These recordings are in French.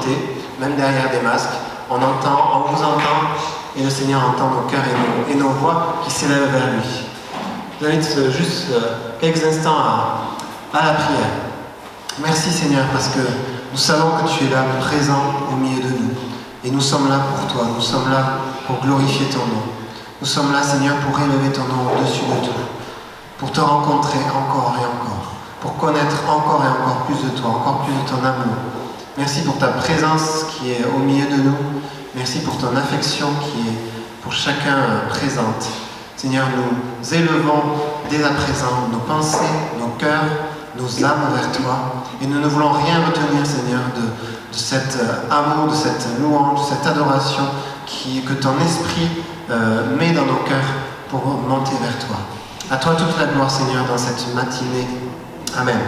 chanter, même derrière des masques. On vous entend, et le Seigneur entend nos cœurs et nos voix qui s'élèvent vers lui. Je vous invite juste quelques instants à la prière. Merci Seigneur, parce que nous savons que tu es là, présent au milieu de nous. Et nous sommes là pour toi, nous sommes là pour glorifier ton nom. Nous sommes là, Seigneur, pour élever ton nom au-dessus de tout, pour te rencontrer encore et encore, pour connaître encore et encore plus de toi, encore plus de ton amour. Merci pour ta présence qui est au milieu de nous. Merci pour ton affection qui est pour chacun présente. Seigneur, nous élevons dès à présent nos pensées, nos cœurs, nos âmes vers toi. Et nous ne voulons rien retenir, Seigneur, de cet amour, de cette louange, de cette adoration que ton esprit met dans nos cœurs pour monter vers toi. À toi toute la gloire, Seigneur, dans cette matinée. Amen.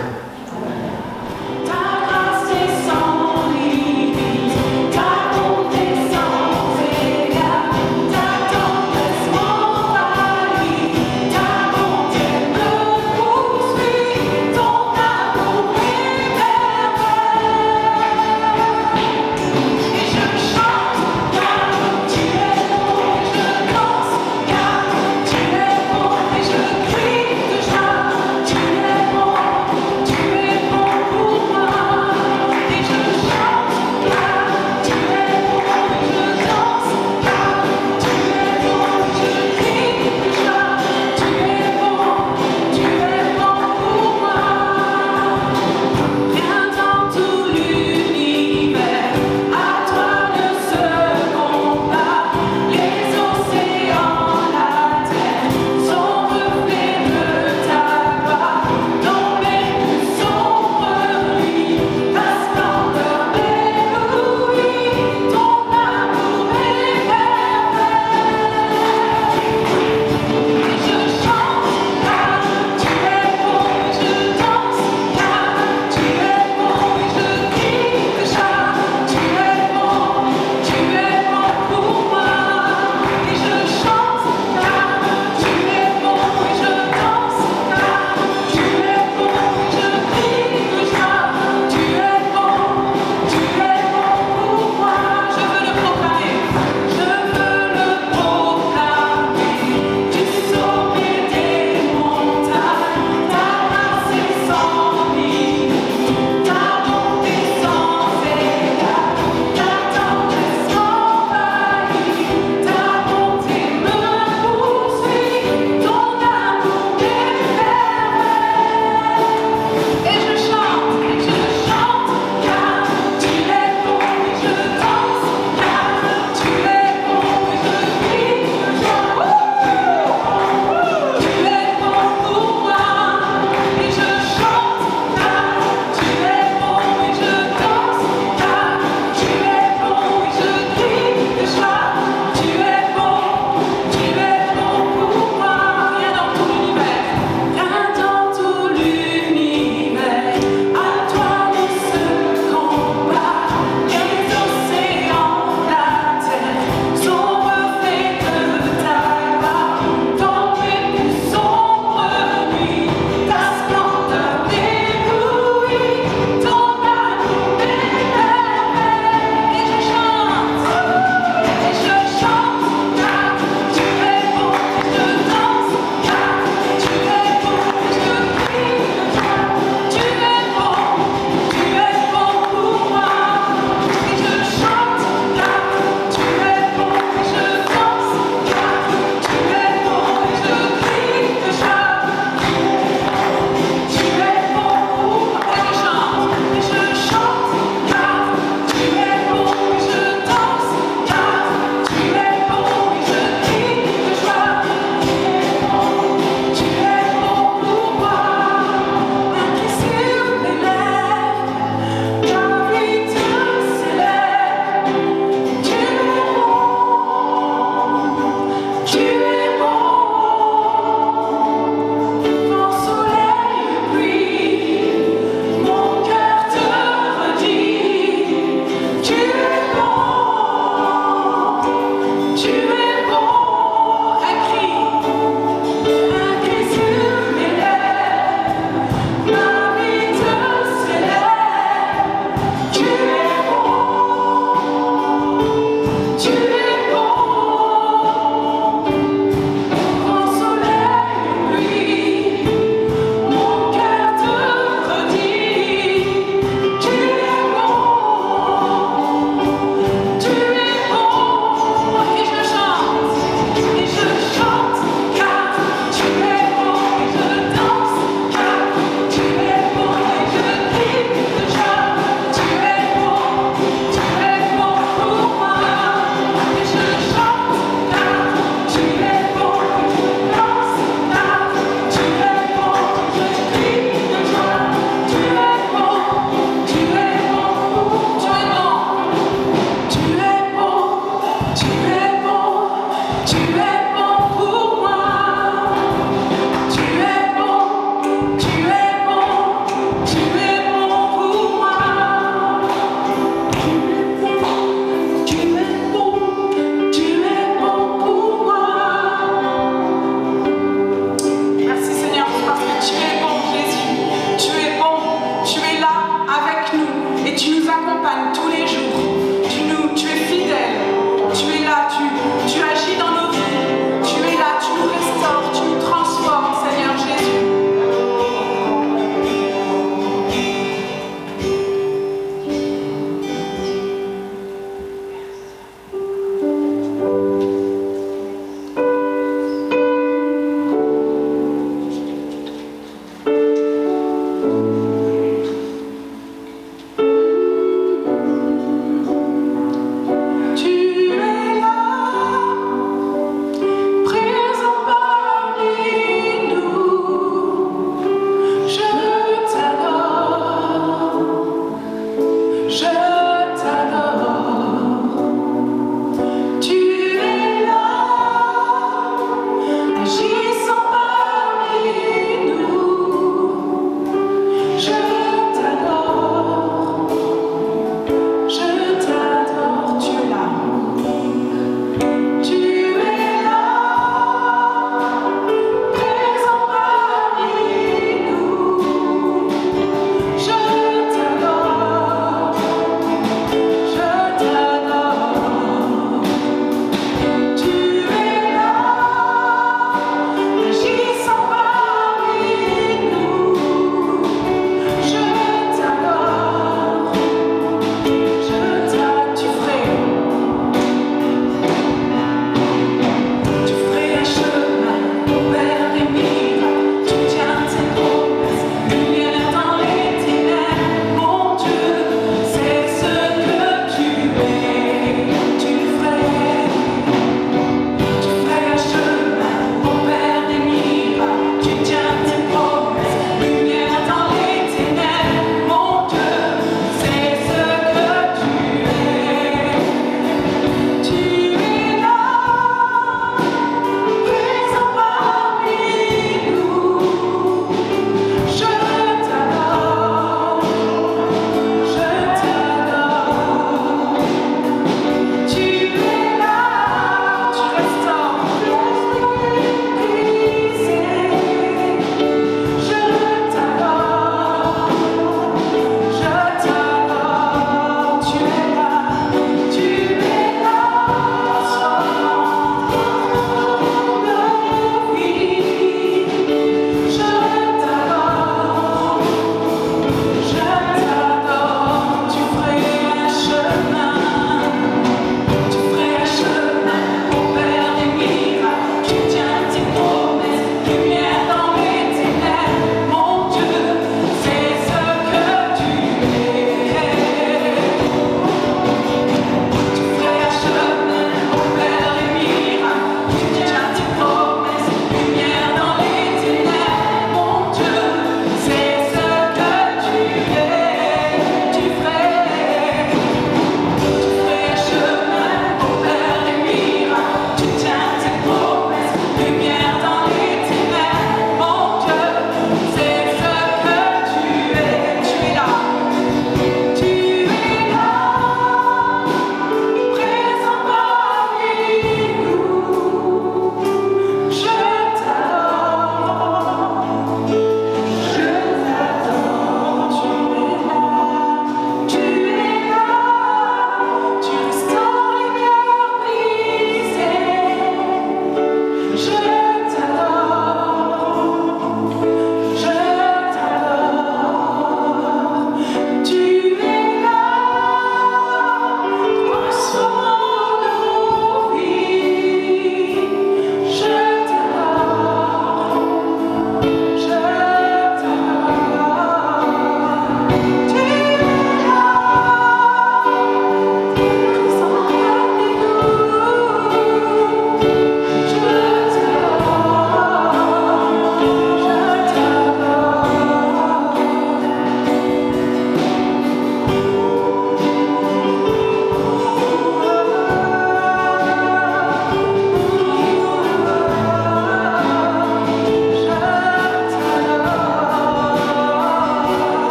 Tu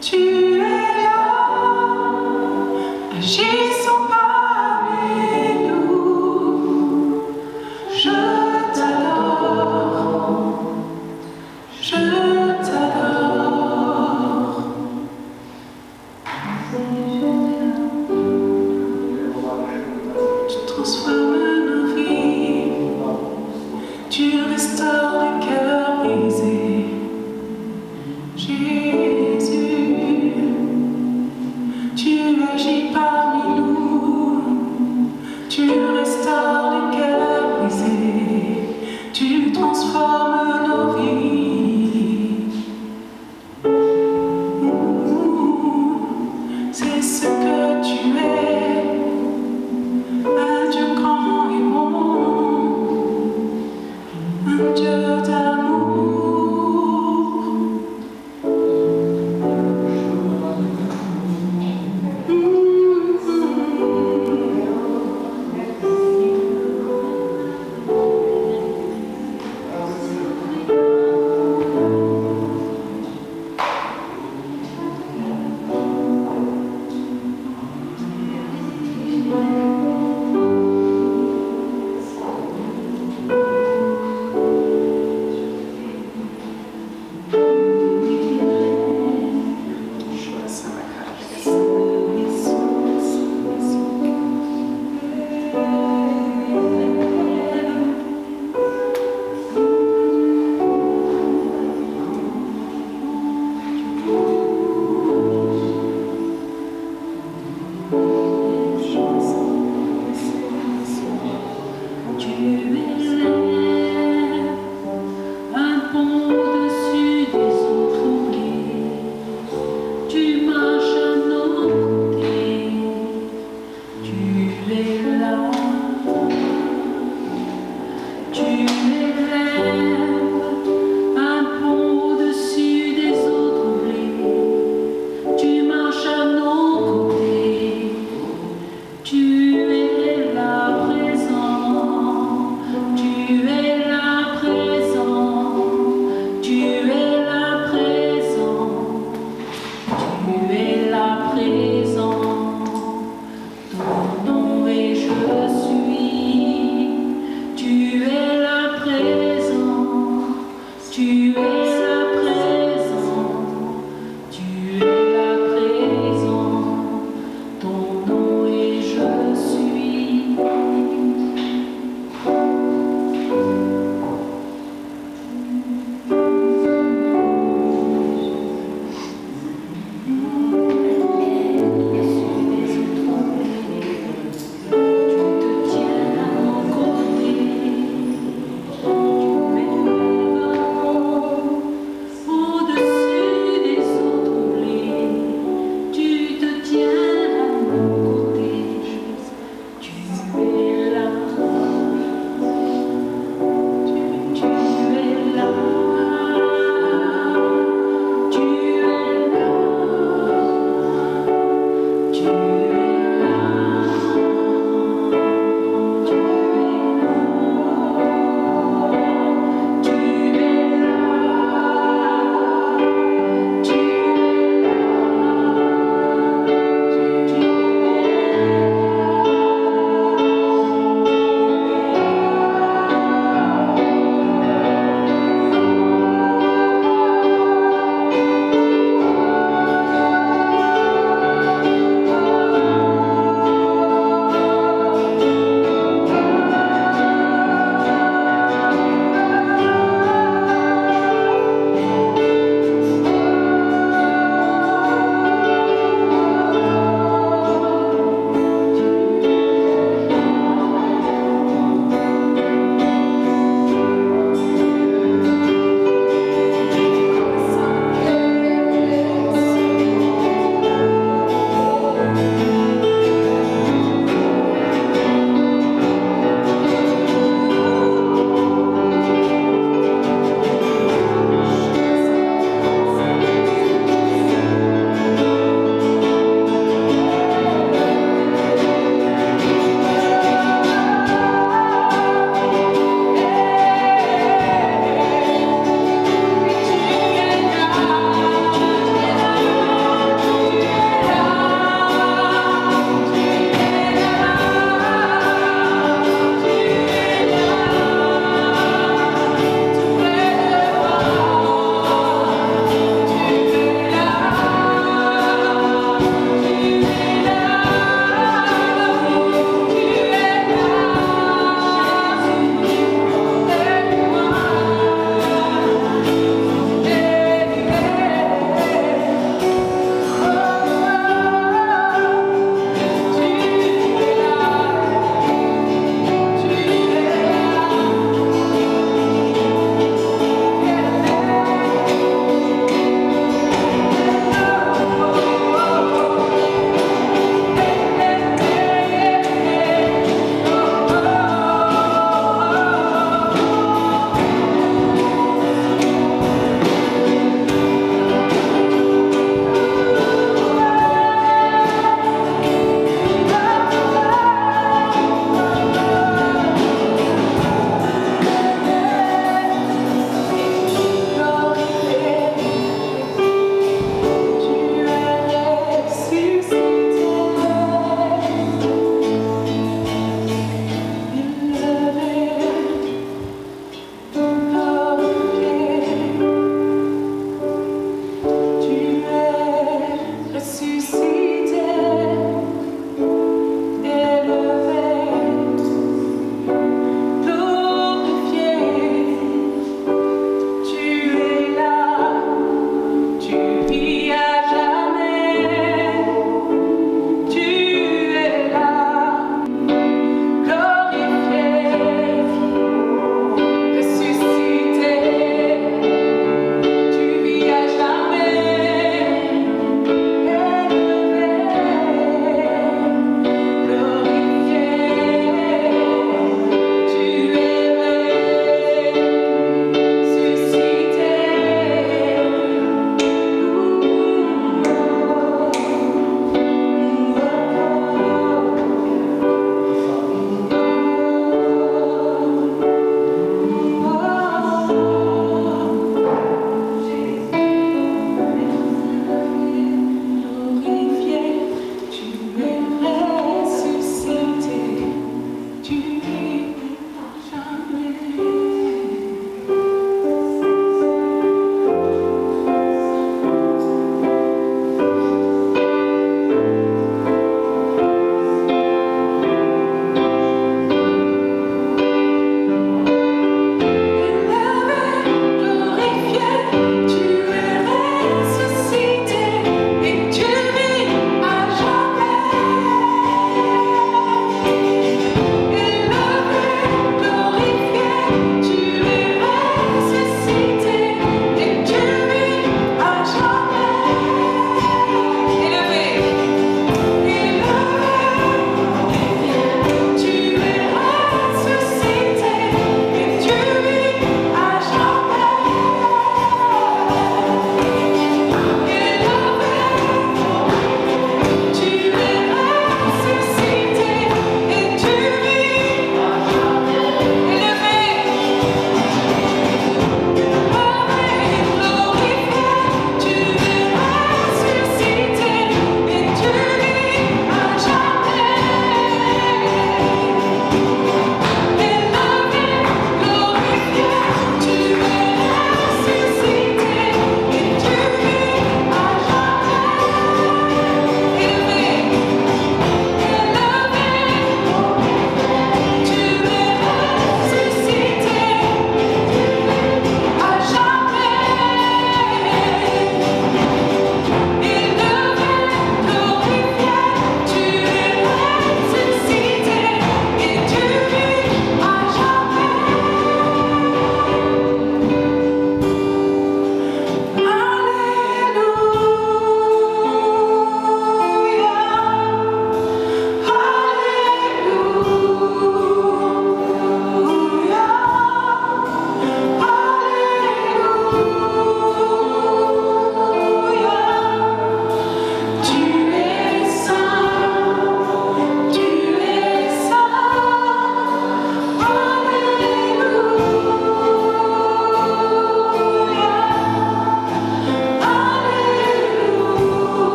Tu es là, agissant parmi nous. Je t'adore, je t'adore. Tu transformes nos vies, tu restaures les cœurs brisés. Jésus.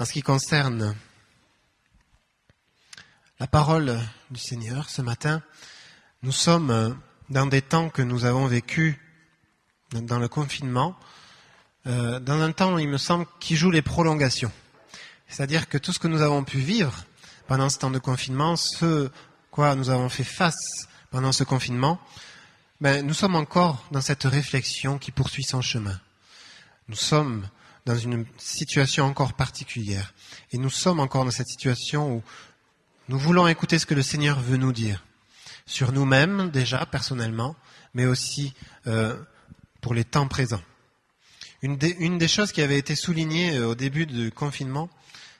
En ce qui concerne la parole du Seigneur, ce matin, nous sommes dans des temps que nous avons vécus dans le confinement, dans un temps, il me semble, qui joue les prolongations. C'est-à-dire que tout ce que nous avons pu vivre pendant ce temps de confinement, ce quoi nous avons fait face pendant ce confinement, nous sommes encore dans cette réflexion qui poursuit son chemin. Nous sommes dans une situation encore particulière. Et nous sommes encore dans cette situation où nous voulons écouter ce que le Seigneur veut nous dire. Sur nous-mêmes, déjà, personnellement, mais aussi pour les temps présents. Une des choses qui avait été soulignée au début du confinement,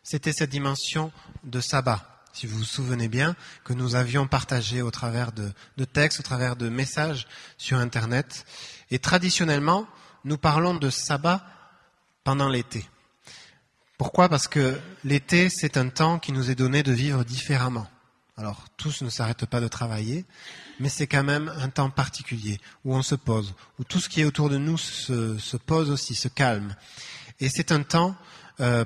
c'était cette dimension de sabbat. Si vous vous souvenez bien, que nous avions partagé au travers de textes, au travers de messages sur Internet. Et traditionnellement, nous parlons de sabbat pendant l'été. Pourquoi ? Parce que l'été, c'est un temps qui nous est donné de vivre différemment. Alors, tous ne s'arrêtent pas de travailler, mais c'est quand même un temps particulier, où on se pose, où tout ce qui est autour de nous se pose aussi, se calme. Et c'est un temps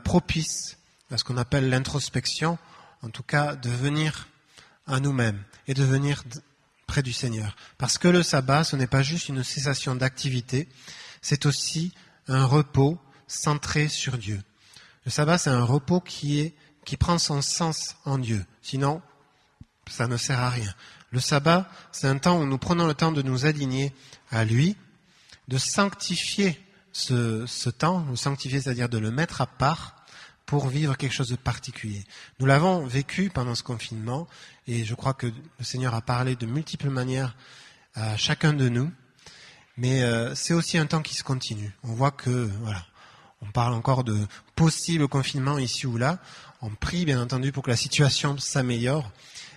propice à ce qu'on appelle l'introspection, en tout cas de venir à nous-mêmes et de venir près du Seigneur. Parce que le sabbat, ce n'est pas juste une cessation d'activité, c'est aussi un repos centré sur Dieu. Le sabbat, c'est un repos qui prend son sens en Dieu. Sinon, ça ne sert à rien. Le sabbat, c'est un temps où nous prenons le temps de nous aligner à lui, de sanctifier ce temps, le sanctifier, c'est-à-dire de le mettre à part pour vivre quelque chose de particulier. Nous l'avons vécu pendant ce confinement et je crois que le Seigneur a parlé de multiples manières à chacun de nous, mais c'est aussi un temps qui se continue. On voit que, on parle encore de possible confinement ici ou là. On prie, bien entendu, pour que la situation s'améliore,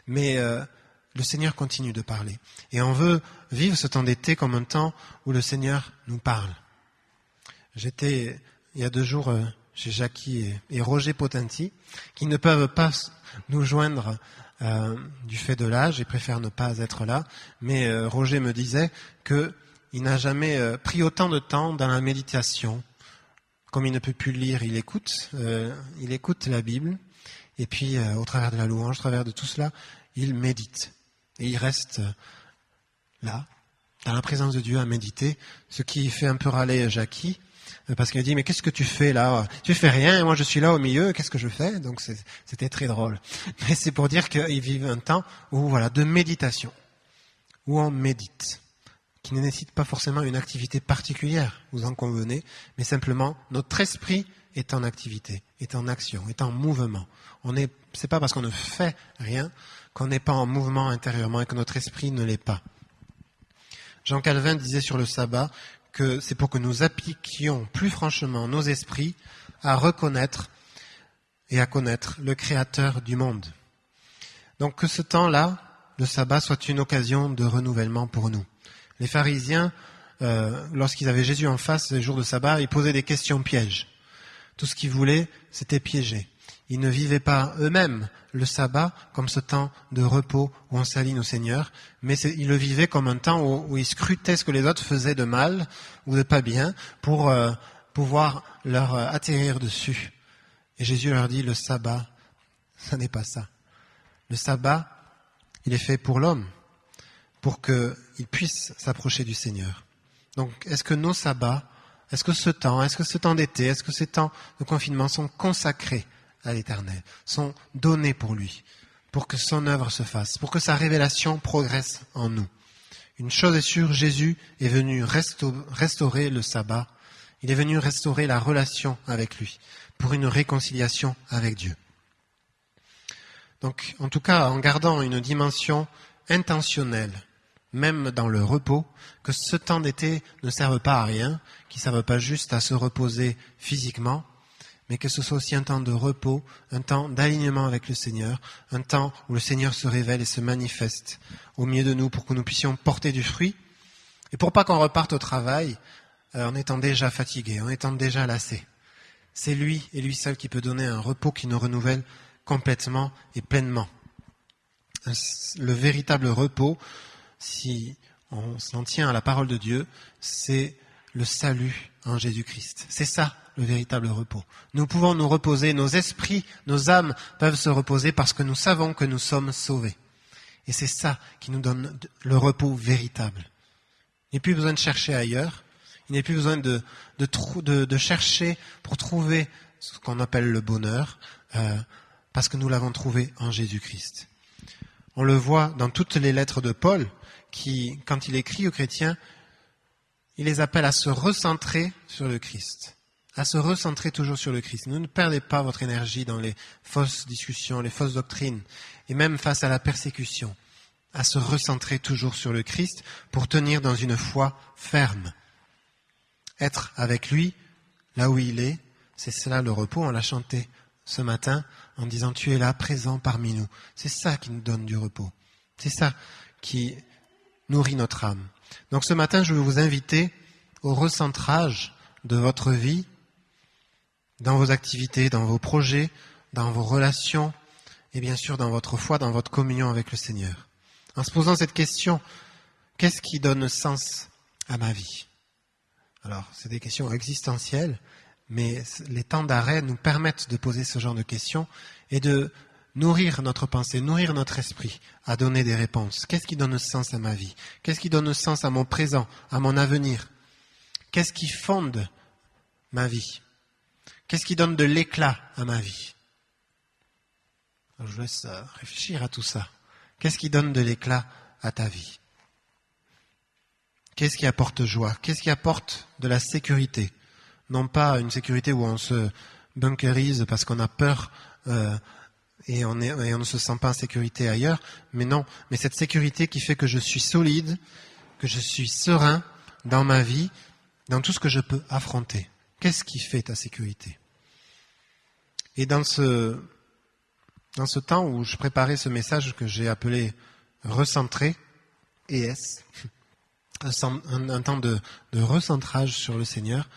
mais le Seigneur continue de parler. Et on veut vivre ce temps d'été comme un temps où le Seigneur nous parle. J'étais, il y a 2 jours, chez Jackie et Roger Potenti, qui ne peuvent pas nous joindre du fait de l'âge et préfèrent ne pas être là. Mais Roger me disait qu'il n'a jamais pris autant de temps dans la méditation. Comme il ne peut plus lire, il écoute la Bible. Et puis, au travers de la louange, au travers de tout cela, il médite. Et il reste là, dans la présence de Dieu, à méditer. Ce qui fait un peu râler Jackie, parce qu'il dit, mais qu'est-ce que tu fais là ? Tu fais rien, et moi je suis là au milieu, qu'est-ce que je fais ? Donc c'était très drôle. Mais c'est pour dire qu'ils vivent un temps où, de méditation, où on médite, qui ne nécessite pas forcément une activité particulière, vous en convenez, mais simplement notre esprit est en activité, est en action, est en mouvement. C'est pas parce qu'on ne fait rien qu'on n'est pas en mouvement intérieurement et que notre esprit ne l'est pas. Jean Calvin disait sur le sabbat que c'est pour que nous appliquions plus franchement nos esprits à reconnaître et à connaître le Créateur du monde. Donc que ce temps-là, le sabbat, soit une occasion de renouvellement pour nous. Les pharisiens, lorsqu'ils avaient Jésus en face les jours de sabbat, ils posaient des questions pièges. Tout ce qu'ils voulaient, c'était piéger. Ils ne vivaient pas eux-mêmes le sabbat comme ce temps de repos où on s'aligne au Seigneur, mais ils le vivaient comme un temps où ils scrutaient ce que les autres faisaient de mal ou de pas bien pour pouvoir leur atterrir dessus. Et Jésus leur dit, le sabbat, ça n'est pas ça. Le sabbat, il est fait pour l'homme, pour qu'il puisse s'approcher du Seigneur. Donc, est-ce que nos sabbats, est-ce que ce temps d'été, est-ce que ces temps de confinement sont consacrés à l'Éternel, sont donnés pour lui, pour que son œuvre se fasse, pour que sa révélation progresse en nous. Une chose est sûre, Jésus est venu restaurer le sabbat, il est venu restaurer la relation avec lui, pour une réconciliation avec Dieu. Donc, en tout cas, en gardant une dimension intentionnelle, même dans le repos, que ce temps d'été ne serve pas à rien, qu'il ne serve pas juste à se reposer physiquement, mais que ce soit aussi un temps de repos, un temps d'alignement avec le Seigneur, un temps où le Seigneur se révèle et se manifeste au milieu de nous pour que nous puissions porter du fruit, et pour pas qu'on reparte au travail en étant déjà fatigué, en étant déjà lassé. C'est lui et lui seul qui peut donner un repos qui nous renouvelle complètement et pleinement. Le véritable repos, si on s'en tient à la parole de Dieu, c'est le salut en Jésus-Christ. C'est ça le véritable repos. Nous pouvons nous reposer, nos esprits, nos âmes peuvent se reposer parce que nous savons que nous sommes sauvés. Et c'est ça qui nous donne le repos véritable. Il n'est plus besoin de chercher ailleurs, il n'est plus besoin de chercher pour trouver ce qu'on appelle le bonheur, parce que nous l'avons trouvé en Jésus-Christ. On le voit dans toutes les lettres de Paul, qui, quand il écrit aux chrétiens, il les appelle à se recentrer sur le Christ, à se recentrer toujours sur le Christ. Ne perdez pas votre énergie dans les fausses discussions, les fausses doctrines, et même face à la persécution, à se recentrer toujours sur le Christ pour tenir dans une foi ferme. Être avec lui, là où il est, c'est cela le repos. On l'a chanté ce matin en disant « Tu es là, présent parmi nous ». C'est ça qui nous donne du repos. C'est ça qui nourrit notre âme. Donc ce matin, je veux vous inviter au recentrage de votre vie, dans vos activités, dans vos projets, dans vos relations et bien sûr dans votre foi, dans votre communion avec le Seigneur. En se posant cette question, qu'est-ce qui donne sens à ma vie ? Alors, c'est des questions existentielles, mais les temps d'arrêt nous permettent de poser ce genre de questions et de nourrir notre pensée, nourrir notre esprit, à donner des réponses. Qu'est-ce qui donne sens à ma vie ? Qu'est-ce qui donne sens à mon présent, à mon avenir ? Qu'est-ce qui fonde ma vie ? Qu'est-ce qui donne de l'éclat à ma vie ? Alors, je vous laisse réfléchir à tout ça. Qu'est-ce qui donne de l'éclat à ta vie ? Qu'est-ce qui apporte joie ? Qu'est-ce qui apporte de la sécurité ? Non pas une sécurité où on se bunkerise parce qu'on a peur et on ne se sent pas en sécurité ailleurs, mais non, mais cette sécurité qui fait que je suis solide, que je suis serein dans ma vie, dans tout ce que je peux affronter. Qu'est-ce qui fait ta sécurité ? Et dans ce temps où je préparais ce message que j'ai appelé « Recentrer », ES, un temps de recentrage sur le Seigneur,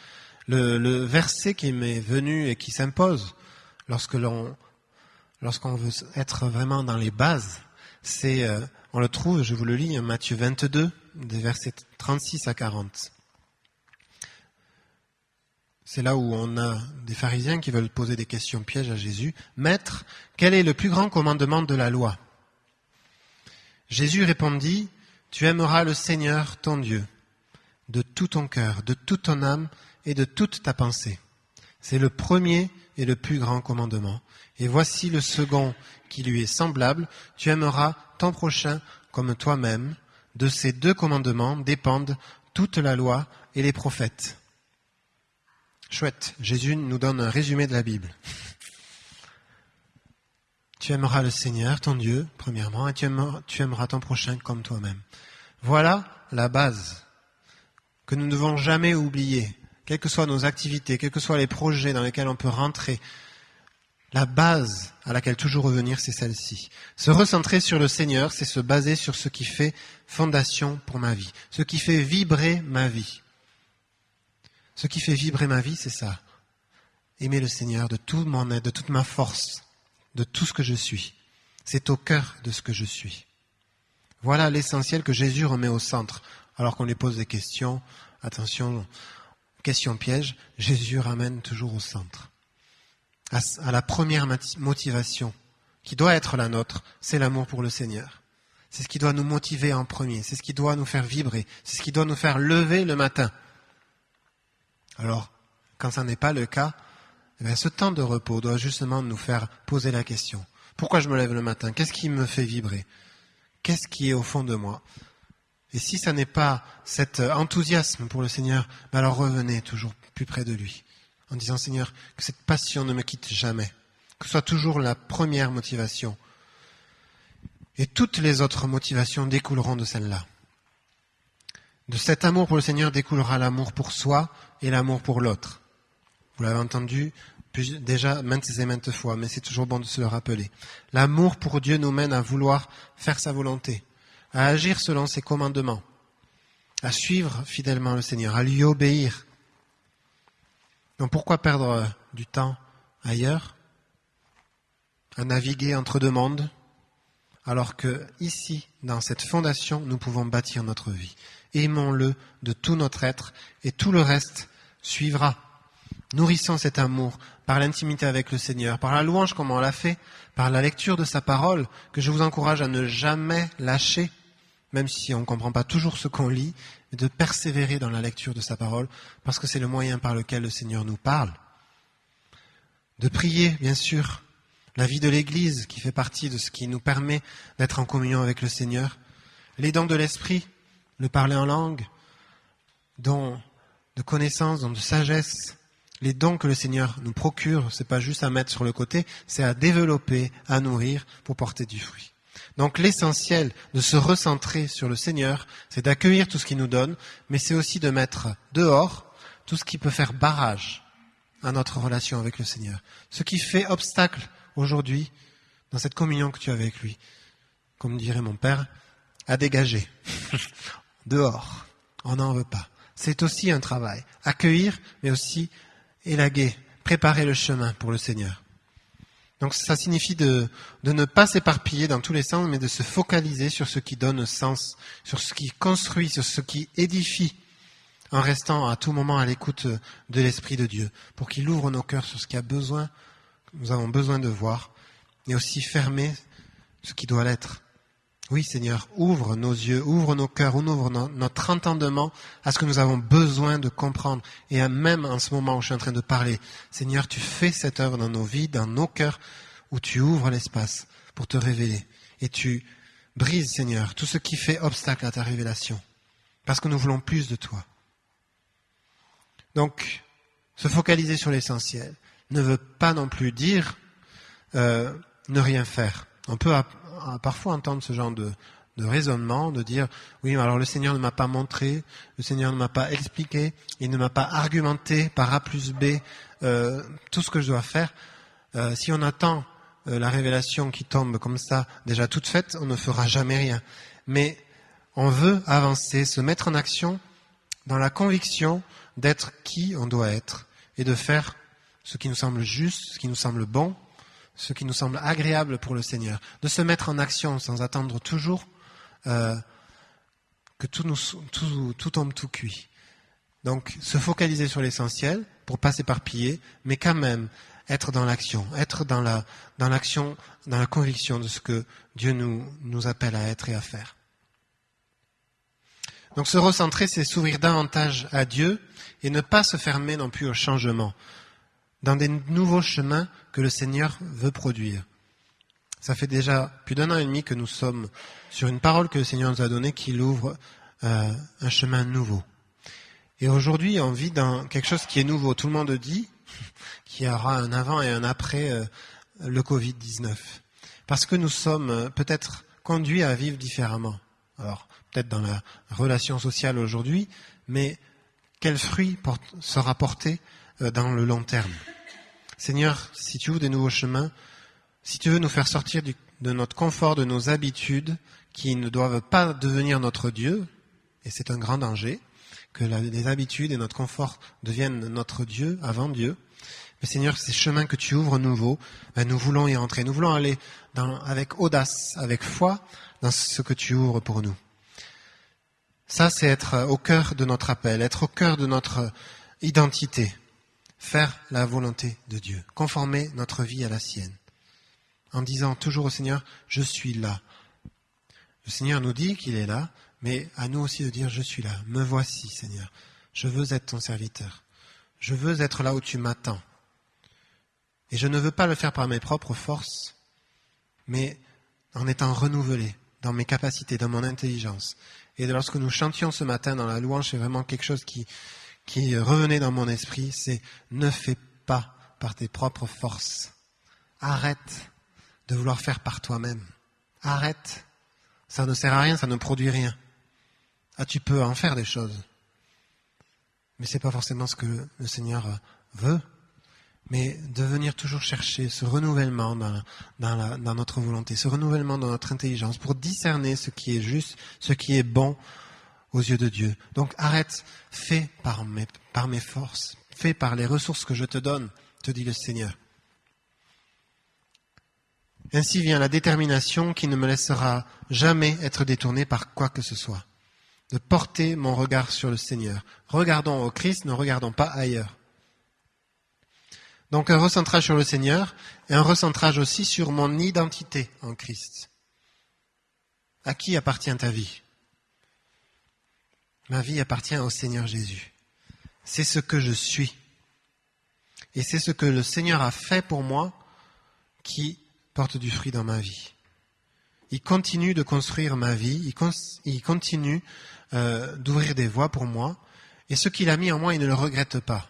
le verset qui m'est venu et qui s'impose lorsqu'on veut être vraiment dans les bases, c'est, on le trouve, je vous le lis, Matthieu 22, des versets 36 à 40. C'est là où on a des pharisiens qui veulent poser des questions pièges à Jésus. « Maître, quel est le plus grand commandement de la loi ?» Jésus répondit, « Tu aimeras le Seigneur, ton Dieu, de tout ton cœur, de toute ton âme et de toute ta pensée. C'est le premier et le plus grand commandement. Et voici le second qui lui est semblable, tu aimeras ton prochain comme toi-même. De ces deux commandements dépendent toute la loi et les prophètes. » Chouette, Jésus nous donne un résumé de la Bible. Tu aimeras le Seigneur, ton Dieu, premièrement, et tu aimeras ton prochain comme toi-même. Voilà la base que nous ne devons jamais oublier, quelles que soient nos activités, quels que soient les projets dans lesquels on peut rentrer. La base à laquelle toujours revenir, c'est celle-ci. Se recentrer sur le Seigneur, c'est se baser sur ce qui fait fondation pour ma vie, ce qui fait vibrer ma vie. Ce qui fait vibrer ma vie, c'est ça. Aimer le Seigneur de tout mon être, de toute ma force, de tout ce que je suis. C'est au cœur de ce que je suis. Voilà l'essentiel que Jésus remet au centre. Alors qu'on lui pose des questions, attention, question piège, Jésus ramène toujours au centre. À la première motivation qui doit être la nôtre, c'est l'amour pour le Seigneur. C'est ce qui doit nous motiver en premier, c'est ce qui doit nous faire vibrer, c'est ce qui doit nous faire lever le matin. Alors, quand ça n'est pas le cas, eh bien, ce temps de repos doit justement nous faire poser la question. Pourquoi je me lève le matin ? Qu'est-ce qui me fait vibrer ? Qu'est-ce qui est au fond de moi ? Et si ça n'est pas cet enthousiasme pour le Seigneur, ben alors revenez toujours plus près de lui, en disant Seigneur, que cette passion ne me quitte jamais, que ce soit toujours la première motivation. Et toutes les autres motivations découleront de celle-là. De cet amour pour le Seigneur découlera l'amour pour soi et l'amour pour l'autre. Vous l'avez entendu déjà maintes et maintes fois, mais c'est toujours bon de se le rappeler. L'amour pour Dieu nous mène à vouloir faire sa volonté, à agir selon ses commandements, à suivre fidèlement le Seigneur, à lui obéir. Donc pourquoi perdre du temps ailleurs, à naviguer entre deux mondes, alors que ici, dans cette fondation, nous pouvons bâtir notre vie. Aimons-le de tout notre être et tout le reste suivra. Nourrissons cet amour par l'intimité avec le Seigneur, par la louange comme on l'a fait, par la lecture de sa parole, que je vous encourage à ne jamais lâcher, même si on ne comprend pas toujours ce qu'on lit, mais de persévérer dans la lecture de sa parole, parce que c'est le moyen par lequel le Seigneur nous parle. De prier, bien sûr, la vie de l'Église qui fait partie de ce qui nous permet d'être en communion avec le Seigneur, les dons de l'Esprit, le parler en langue, dons de connaissance, dons de sagesse, les dons que le Seigneur nous procure, c'est pas juste à mettre sur le côté, c'est à développer, à nourrir pour porter du fruit. Donc l'essentiel de se recentrer sur le Seigneur, c'est d'accueillir tout ce qu'il nous donne, mais c'est aussi de mettre dehors tout ce qui peut faire barrage à notre relation avec le Seigneur. Ce qui fait obstacle aujourd'hui dans cette communion que tu as avec lui, comme dirait mon père, à dégager. Dehors, on n'en veut pas. C'est aussi un travail. Accueillir, mais aussi élaguer, préparer le chemin pour le Seigneur. Donc ça signifie de ne pas s'éparpiller dans tous les sens, mais de se focaliser sur ce qui donne sens, sur ce qui construit, sur ce qui édifie, en restant à tout moment à l'écoute de l'Esprit de Dieu, pour qu'il ouvre nos cœurs sur ce qu'il y a besoin, nous avons besoin de voir, et aussi fermer ce qui doit l'être. Oui, Seigneur, ouvre nos yeux, ouvre nos cœurs, ouvre notre entendement à ce que nous avons besoin de comprendre. Et même en ce moment où je suis en train de parler, Seigneur, tu fais cette œuvre dans nos vies, dans nos cœurs, où tu ouvres l'espace pour te révéler. Et tu brises, Seigneur, tout ce qui fait obstacle à ta révélation. Parce que nous voulons plus de toi. Donc, se focaliser sur l'essentiel ne veut pas non plus dire ne rien faire. On peut parfois entendre ce genre de raisonnement, de dire oui, mais alors le Seigneur ne m'a pas montré, le Seigneur ne m'a pas expliqué, il ne m'a pas argumenté par A plus B tout ce que je dois faire. Si on attend la révélation qui tombe comme ça, déjà toute faite, on ne fera jamais rien. Mais on veut avancer, se mettre en action dans la conviction d'être qui on doit être et de faire ce qui nous semble juste, ce qui nous semble bon, ce qui nous semble agréable pour le Seigneur, de se mettre en action sans attendre toujours que tout tombe tout cuit. Donc, se focaliser sur l'essentiel pour pas s'éparpiller, mais quand même être dans l'action, être dans l'action, dans la conviction de ce que Dieu nous appelle à être et à faire. Donc, se recentrer, c'est s'ouvrir davantage à Dieu et ne pas se fermer non plus au changement, dans des nouveaux chemins que le Seigneur veut produire. Ça fait déjà plus d'1 an et demi que nous sommes sur une parole que le Seigneur nous a donnée qui ouvre un chemin nouveau. Et aujourd'hui, on vit dans quelque chose qui est nouveau. Tout le monde dit qu'il y aura un avant et un après le Covid-19. Parce que nous sommes peut-être conduits à vivre différemment. Alors, peut-être dans la relation sociale aujourd'hui, mais quel fruit sera porté dans le long terme. Seigneur, si tu ouvres des nouveaux chemins, si tu veux nous faire sortir de notre confort, de nos habitudes, qui ne doivent pas devenir notre Dieu, et c'est un grand danger, que les habitudes et notre confort deviennent notre Dieu avant Dieu. Mais Seigneur, ces chemins que tu ouvres nouveaux, nous voulons y entrer. Nous voulons aller avec audace, avec foi, dans ce que tu ouvres pour nous. Ça, c'est être au cœur de notre appel, être au cœur de notre identité. Faire la volonté de Dieu, conformer notre vie à la sienne, en disant toujours au Seigneur, je suis là. Le Seigneur nous dit qu'il est là, mais à nous aussi de dire, je suis là, me voici Seigneur, je veux être ton serviteur, je veux être là où tu m'attends. Et je ne veux pas le faire par mes propres forces, mais en étant renouvelé dans mes capacités, dans mon intelligence. Et lorsque nous chantions ce matin dans la louange, c'est vraiment quelque chose qui revenait dans mon esprit, c'est ne fais pas par tes propres forces. Arrête de vouloir faire par toi-même. Arrête. Ça ne sert à rien, ça ne produit rien. Ah, tu peux en faire des choses. Mais c'est pas forcément ce que le Seigneur veut. Mais de venir toujours chercher ce renouvellement dans notre volonté, ce renouvellement dans notre intelligence pour discerner ce qui est juste, ce qui est bon aux yeux de Dieu. Donc arrête, fais par mes forces, fais par les ressources que je te donne, te dit le Seigneur. Ainsi vient la détermination qui ne me laissera jamais être détourné par quoi que ce soit. De porter mon regard sur le Seigneur. Regardons au Christ, ne regardons pas ailleurs. Donc un recentrage sur le Seigneur et un recentrage aussi sur mon identité en Christ. À qui appartient ta vie ? Ma vie appartient au Seigneur Jésus. C'est ce que je suis. Et c'est ce que le Seigneur a fait pour moi qui porte du fruit dans ma vie. Il continue de construire ma vie, il continue d'ouvrir des voies pour moi, et ce qu'il a mis en moi, il ne le regrette pas.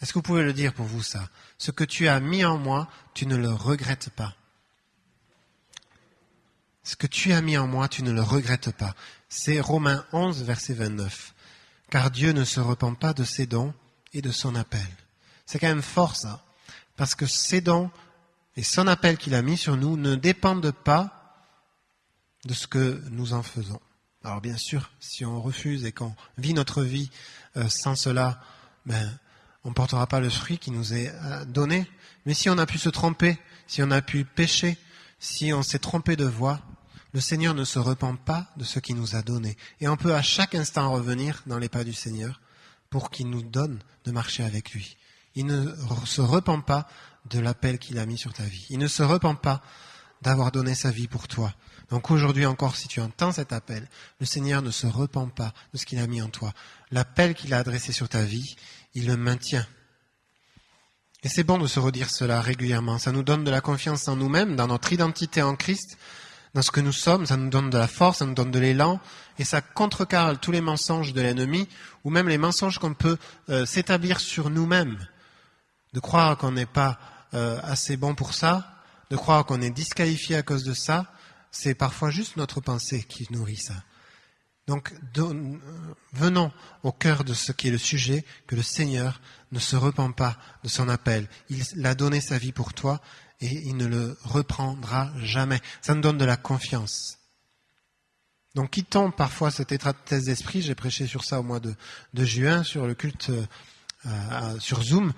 Est-ce que vous pouvez le dire pour vous ça ? Ce que tu as mis en moi, tu ne le regrettes pas. Ce que tu as mis en moi, tu ne le regrettes pas. C'est Romains 11, verset 29. Car Dieu ne se repent pas de ses dons et de son appel. C'est quand même fort ça, parce que ses dons et son appel qu'il a mis sur nous ne dépendent pas de ce que nous en faisons. Alors bien sûr, si on refuse et qu'on vit notre vie sans cela, on ne portera pas le fruit qui nous est donné. Mais si on a pu se tromper, si on a pu pécher, si on s'est trompé de voie, le Seigneur ne se repent pas de ce qu'il nous a donné. Et on peut à chaque instant revenir dans les pas du Seigneur pour qu'il nous donne de marcher avec lui. Il ne se repent pas de l'appel qu'il a mis sur ta vie. Il ne se repent pas d'avoir donné sa vie pour toi. Donc aujourd'hui encore, si tu entends cet appel, le Seigneur ne se repent pas de ce qu'il a mis en toi. L'appel qu'il a adressé sur ta vie, il le maintient. Et c'est bon de se redire cela régulièrement. Ça nous donne de la confiance en nous-mêmes, dans notre identité en Christ, dans ce que nous sommes. Ça nous donne de la force, ça nous donne de l'élan. Et ça contrecarre tous les mensonges de l'ennemi, ou même les mensonges qu'on peut s'établir sur nous-mêmes. De croire qu'on n'est pas assez bon pour ça, de croire qu'on est disqualifié à cause de ça, c'est parfois juste notre pensée qui nourrit ça. Donc, venons au cœur de ce qui est le sujet, que le Seigneur ne se repent pas de son appel. Il a donné sa vie pour toi et il ne le reprendra jamais. Ça nous donne de la confiance. Donc, quittons parfois cet état d'esprit. J'ai prêché sur ça au mois de juin, sur le culte sur Zoom.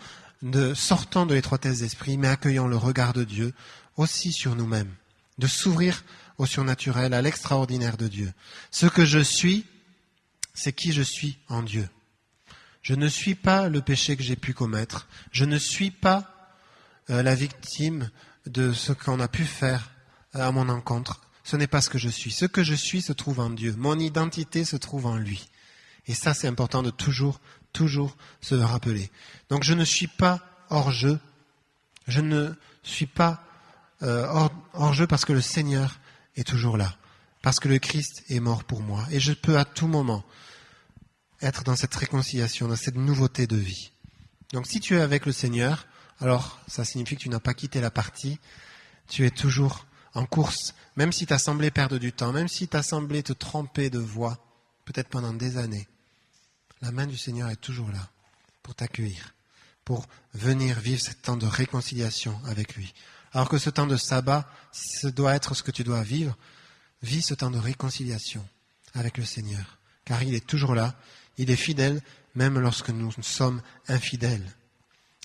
Sortons de l'étroitesse d'esprit, mais accueillons le regard de Dieu aussi sur nous-mêmes. De s'ouvrir au surnaturel, à l'extraordinaire de Dieu. Ce que je suis, c'est qui je suis en Dieu. Je ne suis pas le péché que j'ai pu commettre. Je ne suis pas la victime de ce qu'on a pu faire à mon encontre. Ce n'est pas ce que je suis. Ce que je suis se trouve en Dieu. Mon identité se trouve en lui. Et ça, c'est important de toujours se rappeler. Donc, je ne suis pas hors jeu. Je ne suis pas hors jeu parce que le Seigneur est toujours là, parce que le Christ est mort pour moi. Et je peux à tout moment être dans cette réconciliation, dans cette nouveauté de vie. Donc si tu es avec le Seigneur, alors ça signifie que tu n'as pas quitté la partie, tu es toujours en course, même si tu as semblé perdre du temps, même si tu as semblé te tromper de voie, peut-être pendant des années. La main du Seigneur est toujours là pour t'accueillir, pour venir vivre ce temps de réconciliation avec lui. Alors que ce temps de sabbat, si ce doit être ce que tu dois vivre, vis ce temps de réconciliation avec le Seigneur. Car il est toujours là, il est fidèle, même lorsque nous sommes infidèles.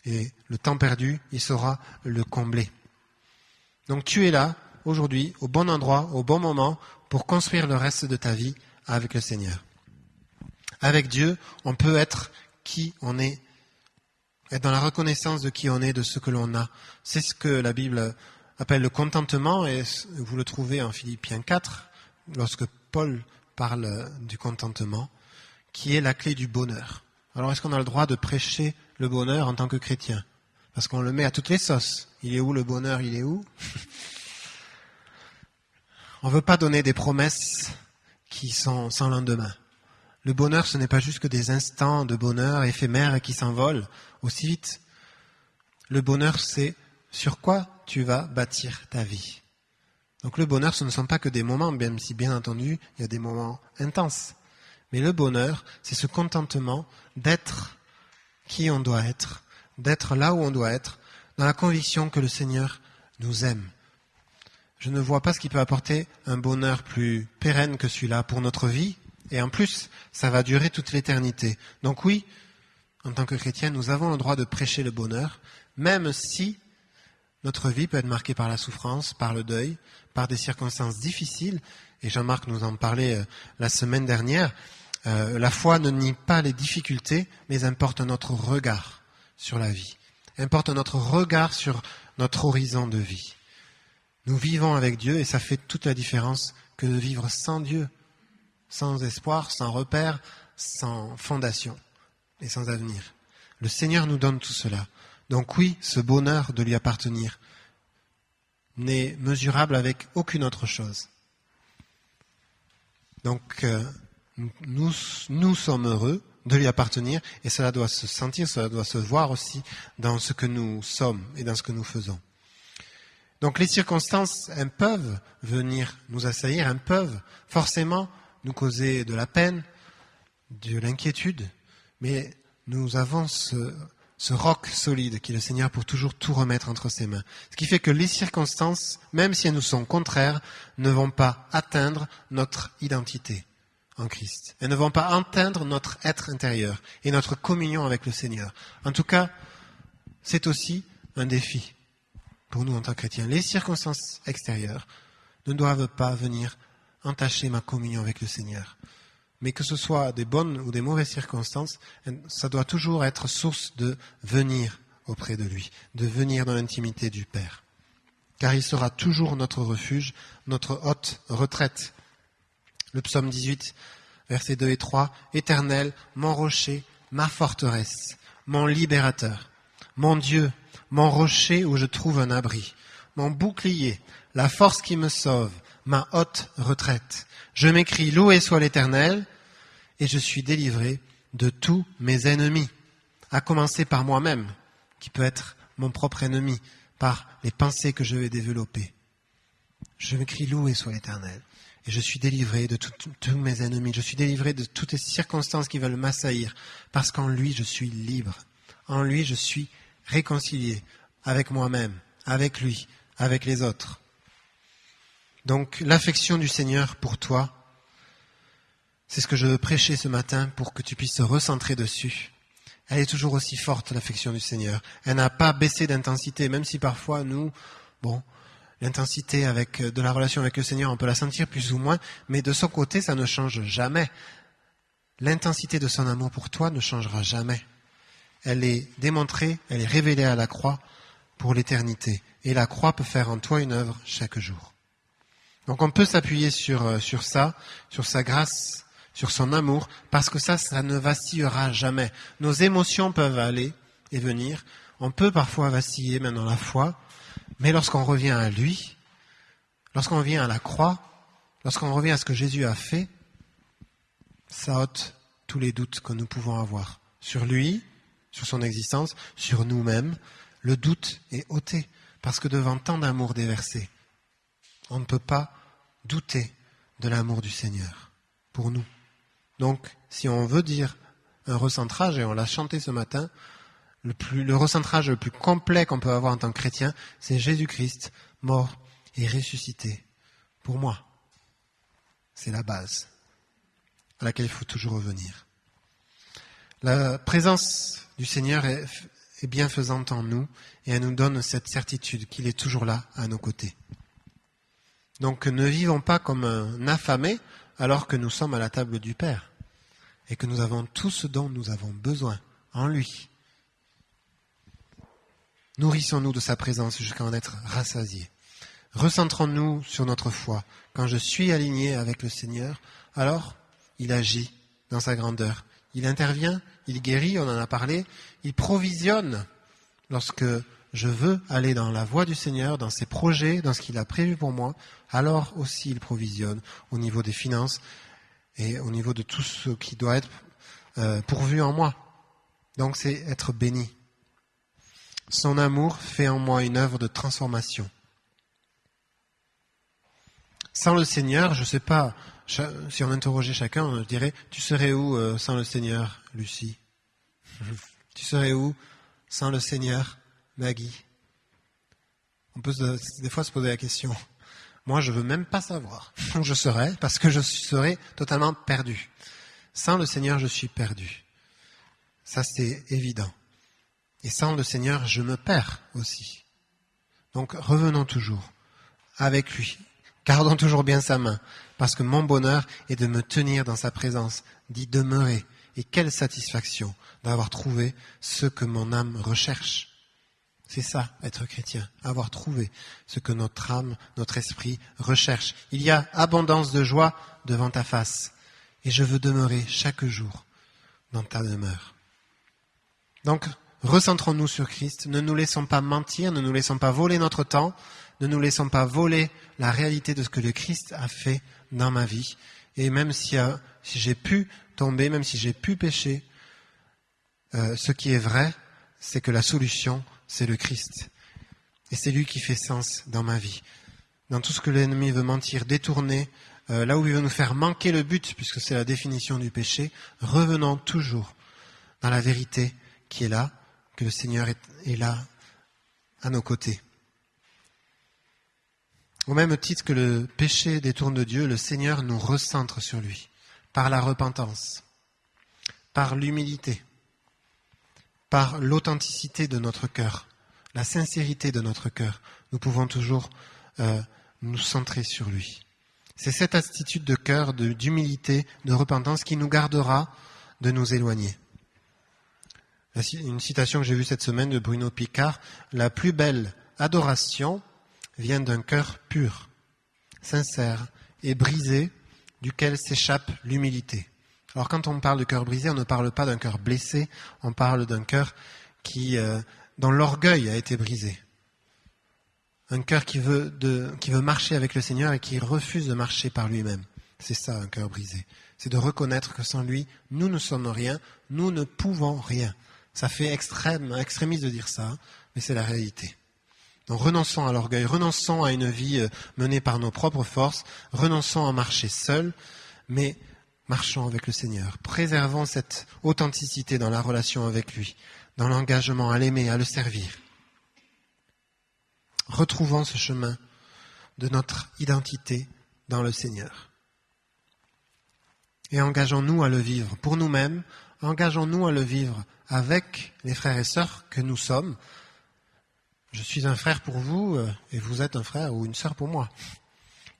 Et le temps perdu, il saura le combler. Donc tu es là, aujourd'hui, au bon endroit, au bon moment, pour construire le reste de ta vie avec le Seigneur. Avec Dieu, on peut être qui on est, être dans la reconnaissance de qui on est, de ce que l'on a. C'est ce que la Bible appelle le contentement, et vous le trouvez en Philippiens 4, lorsque Paul parle du contentement, qui est la clé du bonheur. Alors est-ce qu'on a le droit de prêcher le bonheur en tant que chrétien ? Parce qu'on le met à toutes les sauces. Il est où le bonheur ? Il est où ? On ne veut pas donner des promesses qui sont sans lendemain. Le bonheur, ce n'est pas juste que des instants de bonheur éphémères et qui s'envolent aussi vite. Le bonheur, c'est sur quoi tu vas bâtir ta vie. Donc le bonheur, ce ne sont pas que des moments, même si bien entendu, il y a des moments intenses. Mais le bonheur, c'est ce contentement d'être qui on doit être, d'être là où on doit être, dans la conviction que le Seigneur nous aime. Je ne vois pas ce qui peut apporter un bonheur plus pérenne que celui-là pour notre vie. Et en plus, ça va durer toute l'éternité. Donc oui, en tant que chrétiens, nous avons le droit de prêcher le bonheur, même si Notre vie peut être marquée par la souffrance, par le deuil, par des circonstances difficiles. Et Jean-Marc nous en parlait la semaine dernière. La foi ne nie pas les difficultés, mais importe notre regard sur la vie. Importe notre regard sur notre horizon de vie. Nous vivons avec Dieu et ça fait toute la différence que de vivre sans Dieu, sans espoir, sans repère, sans fondation et sans avenir. Le Seigneur nous donne tout cela. Donc oui, ce bonheur de lui appartenir n'est mesurable avec aucune autre chose. Donc nous sommes heureux de lui appartenir et cela doit se sentir, cela doit se voir aussi dans ce que nous sommes et dans ce que nous faisons. Donc les circonstances, elles peuvent venir nous assaillir, elles peuvent forcément nous causer de la peine, de l'inquiétude, mais nous avons ce roc solide qui est le Seigneur pour toujours tout remettre entre ses mains. Ce qui fait que les circonstances, même si elles nous sont contraires, ne vont pas atteindre notre identité en Christ. Elles ne vont pas atteindre notre être intérieur et notre communion avec le Seigneur. En tout cas, c'est aussi un défi pour nous en tant que chrétiens. Les circonstances extérieures ne doivent pas venir entacher ma communion avec le Seigneur. Mais que ce soit des bonnes ou des mauvaises circonstances, ça doit toujours être source de venir auprès de lui, de venir dans l'intimité du Père. Car il sera toujours notre refuge, notre haute retraite. Le psaume 18, versets 2 et 3, « Éternel, mon rocher, ma forteresse, mon libérateur, mon Dieu, mon rocher où je trouve un abri, mon bouclier, la force qui me sauve, ma haute retraite. Je m'écrie, loué soit l'Éternel, et je suis délivré de tous mes ennemis, à commencer par moi-même, qui peut être mon propre ennemi, par les pensées que je vais développer. Je m'écris, loué soit l'Éternel, et je suis délivré de tous mes ennemis, je suis délivré de toutes les circonstances qui veulent m'assaillir, parce qu'en lui je suis libre, en lui je suis réconcilié avec moi-même, avec lui, avec les autres. Donc l'affection du Seigneur pour toi, c'est ce que je veux prêcher ce matin pour que tu puisses te recentrer dessus. Elle est toujours aussi forte, l'affection du Seigneur. Elle n'a pas baissé d'intensité, même si parfois nous, l'intensité de la relation avec le Seigneur, on peut la sentir plus ou moins, mais de son côté, ça ne change jamais. L'intensité de son amour pour toi ne changera jamais. Elle est démontrée, elle est révélée à la croix pour l'éternité. Et la croix peut faire en toi une œuvre chaque jour. Donc on peut s'appuyer sur ça, sur sa grâce, sur son amour, parce que ça ne vacillera jamais. Nos émotions peuvent aller et venir. On peut parfois vaciller même dans la foi, mais lorsqu'on revient à lui, lorsqu'on revient à la croix, lorsqu'on revient à ce que Jésus a fait, ça ôte tous les doutes que nous pouvons avoir sur lui, sur son existence, sur nous-mêmes. Le doute est ôté, parce que devant tant d'amour déversé, on ne peut pas douter de l'amour du Seigneur pour nous. Donc, si on veut dire un recentrage, et on l'a chanté ce matin, le recentrage le plus complet qu'on peut avoir en tant que chrétien, c'est Jésus-Christ, mort et ressuscité. Pour moi, c'est la base à laquelle il faut toujours revenir. La présence du Seigneur est bienfaisante en nous, et elle nous donne cette certitude qu'il est toujours là, à nos côtés. Donc ne vivons pas comme un affamé, alors que nous sommes à la table du Père et que nous avons tout ce dont nous avons besoin en lui. Nourrissons-nous de sa présence jusqu'à en être rassasiés. Recentrons-nous sur notre foi. Quand je suis aligné avec le Seigneur, alors il agit dans sa grandeur. Il intervient, il guérit, on en a parlé, il provisionne lorsque je veux aller dans la voie du Seigneur, dans ses projets, dans ce qu'il a prévu pour moi, alors aussi il provisionne au niveau des finances et au niveau de tout ce qui doit être pourvu en moi. Donc c'est être béni. Son amour fait en moi une œuvre de transformation. Sans le Seigneur, je ne sais pas, si on interrogeait chacun, on dirait, tu serais où sans le Seigneur, Lucie? Tu serais où sans le Seigneur, Maggie? On peut des fois se poser la question. Moi, je veux même pas savoir où je serais, parce que je serais totalement perdu. Sans le Seigneur, je suis perdu. Ça, c'est évident. Et sans le Seigneur, je me perds aussi. Donc revenons toujours avec lui. Gardons toujours bien sa main, parce que mon bonheur est de me tenir dans sa présence, d'y demeurer. Et quelle satisfaction d'avoir trouvé ce que mon âme recherche. C'est ça, être chrétien, avoir trouvé ce que notre âme, notre esprit recherche. Il y a abondance de joie devant ta face, et je veux demeurer chaque jour dans ta demeure. Donc, recentrons-nous sur Christ, ne nous laissons pas mentir, ne nous laissons pas voler notre temps, ne nous laissons pas voler la réalité de ce que le Christ a fait dans ma vie. Et même si j'ai pu tomber, même si j'ai pu pécher, ce qui est vrai, c'est que la solution, c'est le Christ. Et c'est lui qui fait sens dans ma vie. Dans tout ce que l'ennemi veut mentir, détourner, là où il veut nous faire manquer le but, puisque c'est la définition du péché, revenons toujours dans la vérité qui est là, que le Seigneur est là à nos côtés. Au même titre que le péché détourne de Dieu, le Seigneur nous recentre sur lui, par la repentance, par l'humilité, par l'authenticité de notre cœur, la sincérité de notre cœur. Nous pouvons toujours nous centrer sur lui. C'est cette attitude de cœur, d'humilité, de repentance qui nous gardera de nous éloigner. Une citation que j'ai vue cette semaine de Bruno Picard, « La plus belle adoration vient d'un cœur pur, sincère et brisé, duquel s'échappe l'humilité. » Alors quand on parle de cœur brisé, on ne parle pas d'un cœur blessé, on parle d'un cœur dont l'orgueil a été brisé. Un cœur qui veut marcher avec le Seigneur et qui refuse de marcher par lui-même. C'est ça un cœur brisé. C'est de reconnaître que sans lui, nous ne sommes rien, nous ne pouvons rien. Ça fait extrémiste de dire ça, mais c'est la réalité. Donc renonçons à l'orgueil, renonçons à une vie menée par nos propres forces, renonçons à marcher seuls, mais marchons avec le Seigneur. Préservons cette authenticité dans la relation avec lui, dans l'engagement à l'aimer, à le servir. Retrouvons ce chemin de notre identité dans le Seigneur. Et engageons-nous à le vivre pour nous-mêmes, engageons-nous à le vivre avec les frères et sœurs que nous sommes. Je suis un frère pour vous et vous êtes un frère ou une sœur pour moi.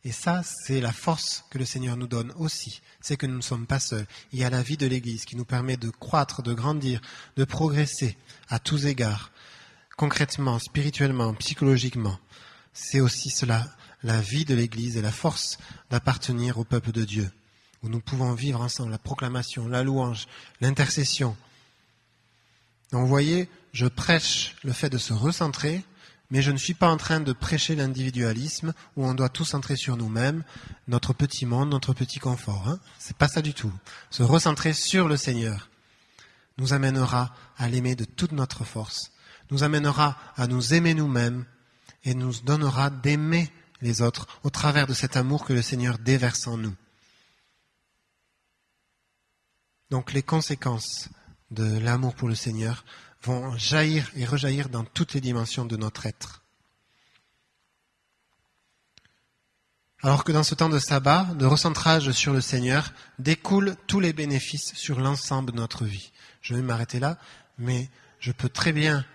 Et ça, c'est la force que le Seigneur nous donne aussi. C'est que nous ne sommes pas seuls. Il y a la vie de l'Église qui nous permet de croître, de grandir, de progresser à tous égards, concrètement, spirituellement, psychologiquement. C'est aussi cela, la vie de l'Église et la force d'appartenir au peuple de Dieu, où nous pouvons vivre ensemble la proclamation, la louange, l'intercession. Donc vous voyez, je prêche le fait de se recentrer, mais je ne suis pas en train de prêcher l'individualisme où on doit tout centrer sur nous-mêmes, notre petit monde, notre petit confort. C'est pas ça du tout. Se recentrer sur le Seigneur nous amènera à l'aimer de toute notre force, nous amènera à nous aimer nous-mêmes et nous donnera d'aimer les autres au travers de cet amour que le Seigneur déverse en nous. Donc les conséquences de l'amour pour le Seigneur vont jaillir et rejaillir dans toutes les dimensions de notre être. Alors que dans ce temps de sabbat, de recentrage sur le Seigneur, découlent tous les bénéfices sur l'ensemble de notre vie. Je vais m'arrêter là, mais je peux très bien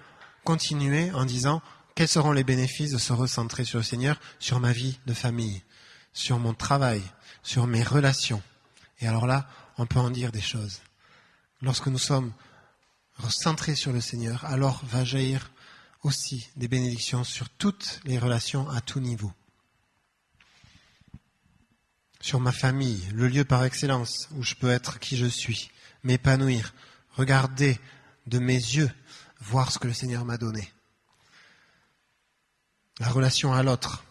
continuer en disant quels seront les bénéfices de se recentrer sur le Seigneur, sur ma vie de famille, sur mon travail, sur mes relations. Et alors là, on peut en dire des choses. Lorsque nous sommes centrés sur le Seigneur, alors va jaillir aussi des bénédictions sur toutes les relations à tout niveau. Sur ma famille, le lieu par excellence où je peux être qui je suis, m'épanouir, regarder de mes yeux, voir ce que le Seigneur m'a donné. La relation à l'autre,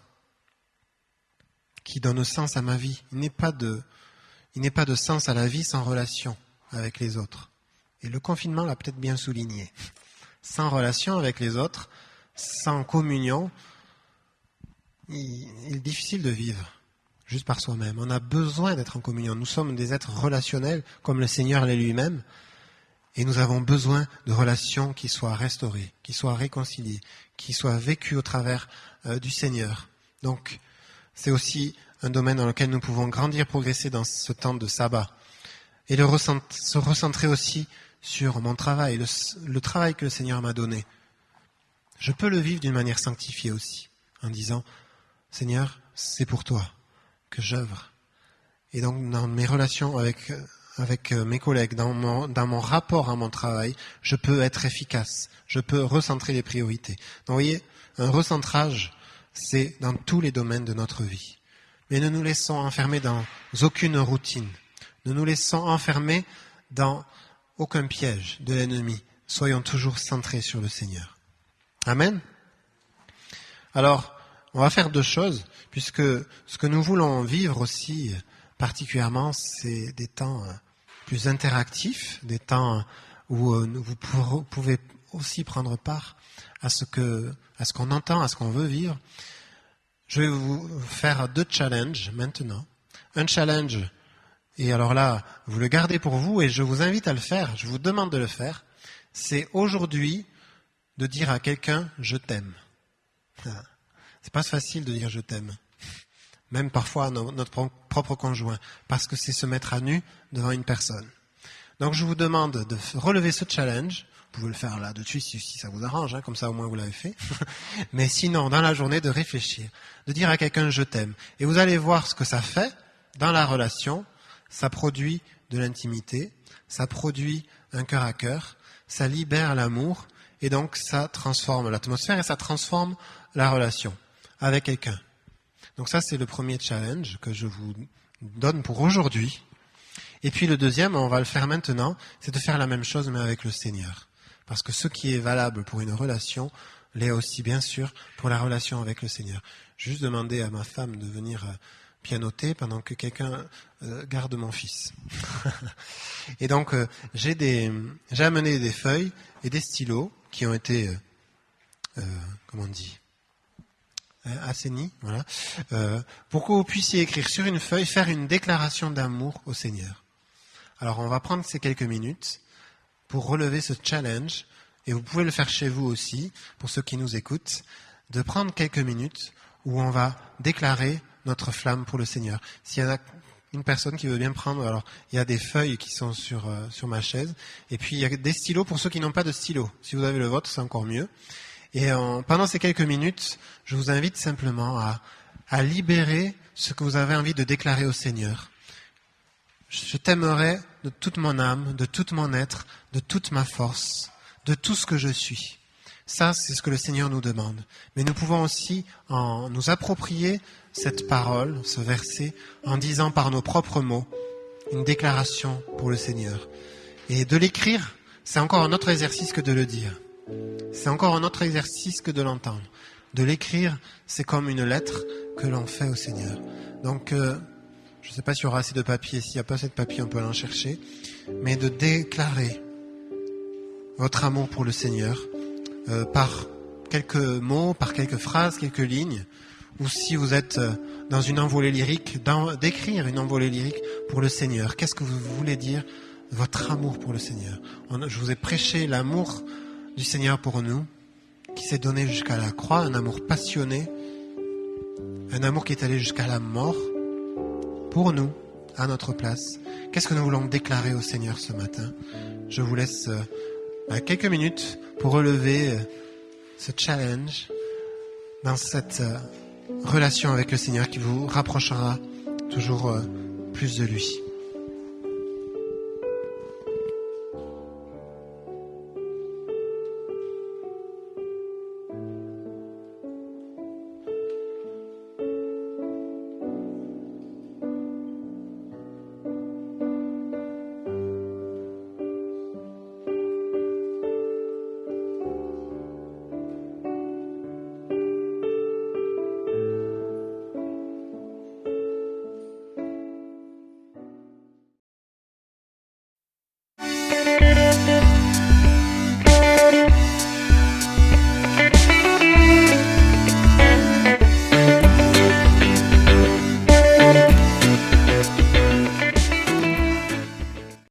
qui donne sens à ma vie. Il n'est pas de sens à la vie sans relation avec les autres. Et le confinement l'a peut-être bien souligné. Sans relation avec les autres, sans communion, il est difficile de vivre juste par soi-même. On a besoin d'être en communion. Nous sommes des êtres relationnels, comme le Seigneur l'est lui-même, et nous avons besoin de relations qui soient restaurées, qui soient réconciliées, qui soient vécues au travers du Seigneur. Donc, c'est aussi un domaine dans lequel nous pouvons grandir, progresser dans ce temps de sabbat. Et se recentrer aussi sur mon travail, le travail que le Seigneur m'a donné. Je peux le vivre d'une manière sanctifiée aussi, en disant « Seigneur, c'est pour toi que j'œuvre. » Et donc dans mes relations avec mes collègues, dans mon rapport à mon travail, je peux être efficace, je peux recentrer les priorités. Donc vous voyez, un recentrage, c'est dans tous les domaines de notre vie. Mais ne nous laissons enfermer dans aucune routine. Ne nous laissons enfermer dans aucun piège de l'ennemi. Soyons toujours centrés sur le Seigneur. Amen. Alors, on va faire deux choses, puisque ce que nous voulons vivre aussi particulièrement, c'est des temps plus interactifs, des temps où vous pouvez aussi prendre part à ce qu'on entend, à ce qu'on veut vivre. Je vais vous faire deux challenges maintenant. Un challenge, et alors là, vous le gardez pour vous et je vous invite à le faire, je vous demande de le faire. C'est aujourd'hui de dire à quelqu'un « je t'aime ». C'est pas facile de dire « je t'aime ». Même parfois à notre propre conjoint, parce que c'est se mettre à nu devant une personne. Donc je vous demande de relever ce challenge. Vous pouvez le faire là de suite si ça vous arrange, hein, comme ça au moins vous l'avez fait. Mais sinon, dans la journée, de réfléchir, de dire à quelqu'un « je t'aime ». Et vous allez voir ce que ça fait dans la relation. Ça produit de l'intimité, ça produit un cœur à cœur, ça libère l'amour, et donc ça transforme l'atmosphère et ça transforme la relation avec quelqu'un. Donc ça, c'est le premier challenge que je vous donne pour aujourd'hui. Et puis le deuxième, on va le faire maintenant, c'est de faire la même chose mais avec le Seigneur. Parce que ce qui est valable pour une relation l'est aussi bien sûr pour la relation avec le Seigneur. J'ai juste demandé à ma femme de venir pianoter pendant que quelqu'un garde mon fils. Et donc j'ai amené des feuilles et des stylos qui ont été, comment on dit, assainis, voilà, pour que vous puissiez écrire sur une feuille, faire une déclaration d'amour au Seigneur. Alors on va prendre ces quelques minutes pour relever ce challenge, et vous pouvez le faire chez vous aussi, pour ceux qui nous écoutent, de prendre quelques minutes où on va déclarer notre flamme pour le Seigneur. S'il y en a une personne qui veut bien prendre, alors il y a des feuilles qui sont sur ma chaise, et puis il y a des stylos pour ceux qui n'ont pas de stylo. Si vous avez le vôtre, c'est encore mieux. Et pendant ces quelques minutes, je vous invite simplement à libérer ce que vous avez envie de déclarer au Seigneur. Je t'aimerai de toute mon âme, de tout mon être, de toute ma force, de tout ce que je suis. Ça, c'est ce que le Seigneur nous demande. Mais nous pouvons aussi nous approprier cette parole, ce verset, en disant par nos propres mots une déclaration pour le Seigneur. Et de l'écrire, c'est encore un autre exercice que de le dire. C'est encore un autre exercice que de l'entendre. De l'écrire, c'est comme une lettre que l'on fait au Seigneur. Donc, je ne sais pas s'il y aura assez de papier. S'il n'y a pas assez de papier, on peut aller en chercher. Mais de déclarer votre amour pour le Seigneur par quelques mots, par quelques phrases, quelques lignes. Ou si vous êtes dans une envolée lyrique, d'écrire une envolée lyrique pour le Seigneur. Qu'est-ce que vous voulez dire? Votre amour pour le Seigneur. Je vous ai prêché l'amour du Seigneur pour nous, qui s'est donné jusqu'à la croix, un amour passionné, un amour qui est allé jusqu'à la mort, pour nous, à notre place. Qu'est-ce que nous voulons déclarer au Seigneur ce matin? Je vous laisse quelques minutes pour relever ce challenge dans cette relation avec le Seigneur qui vous rapprochera toujours plus de lui.